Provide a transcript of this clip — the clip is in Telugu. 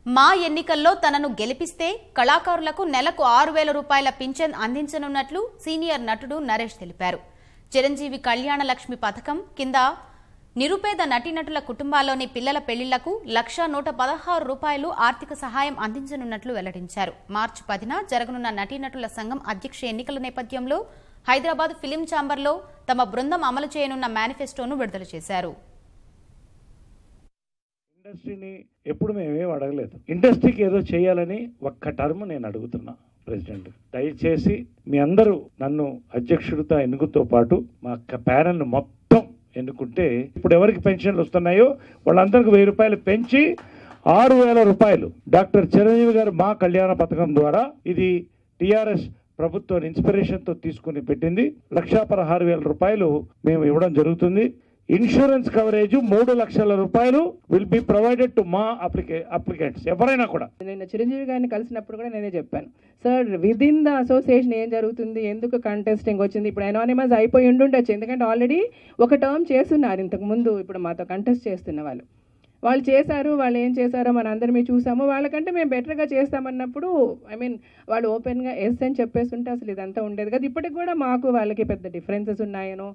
మా ఎన్నికల్లో తనను గెలిపిస్తే కళాకారులకు నెలకు 6,000 రూపాయల పింఛన్ అందించనున్నట్లు సీనియర్ నటుడు నరేష్ తెలిపారు. చిరంజీవి కళ్యాణ లక్ష్మి పథకం కింద నిరుపేద నటీనటుల కుటుంబాల్లోని పిల్లల పెళ్లిళ్లకు 1,116 రూపాయలు ఆర్థిక సహాయం అందించనున్నట్లు వెల్లడించారు. మార్చి 10న జరగనున్న నటీనటుల సంఘం అధ్యక్ష ఎన్నికల నేపథ్యంలో హైదరాబాద్ ఫిలిం ఛాంబర్లో తమ బృందం అమలు చేయనున్న మేనిఫెస్టోను విడుదల చేశారు. ఇండస్ట్రీని ఎప్పుడు మేమేం అడగలేదు. ఇండస్ట్రీకి ఏదో చేయాలని ఒక్క టర్మ్ నేను అడుగుతున్నా ప్రెసిడెంట్, దయచేసి మీ అందరూ నన్ను అధ్యక్షుడితో ఎన్నుకతో పాటు మా ప్యానెల్ను మొత్తం ఎన్నుకుంటే ఇప్పుడు ఎవరికి పెన్షన్లు వస్తున్నాయో వాళ్ళందరికీ 1,000 రూపాయలు పెంచి 6,000 రూపాయలు డాక్టర్ చిరంజీవి గారు మా కళ్యాణ పథకం ద్వారా ఇది టీఆర్ఎస్ ప్రభుత్వం ఇన్స్పిరేషన్తో తీసుకుని పెట్టింది. 1,16,000 రూపాయలు మేము ఇవ్వడం జరుగుతుంది. ఇన్సూరెన్స్ కవరేజ్ 3 లక్షల రూపాయలు విల్ బి ప్రొవైడెడ్ టు మా అప్లికెంట్స్ ఎవరైనా కూడా. నేను చిరంజీవి గారిని కలిసినప్పుడు కూడా నేనే చెప్పాను, సార్ విదిన్ ద అసోసియేషన్ ఏం జరుగుతుంది, ఎందుకు కంటెస్టింగ్ వచ్చింది, ఇప్పుడు ఎనానిమస్ అయిపోయి ఉండుండొచ్చు, ఎందుకంటే ఆల్రెడీ ఒక టర్మ్ చేస్తున్నారు ఇంతకు ముందు. ఇప్పుడు మాతో కంటెస్ట్ చేస్తున్న వాళ్ళు చేశారు, వాళ్ళు ఏం చేశారో మన అందరం చూసాము. వాళ్ళకంటే మేము బెటర్గా చేస్తామన్నప్పుడు వాళ్ళు ఓపెన్గా ఎస్ అని చెప్పేస్తుంటే అసలు ఇదంతా ఉండేది కదా. ఇప్పటికి కూడా మాకు వాళ్ళకి పెద్ద డిఫరెన్సెస్ ఉన్నాయనో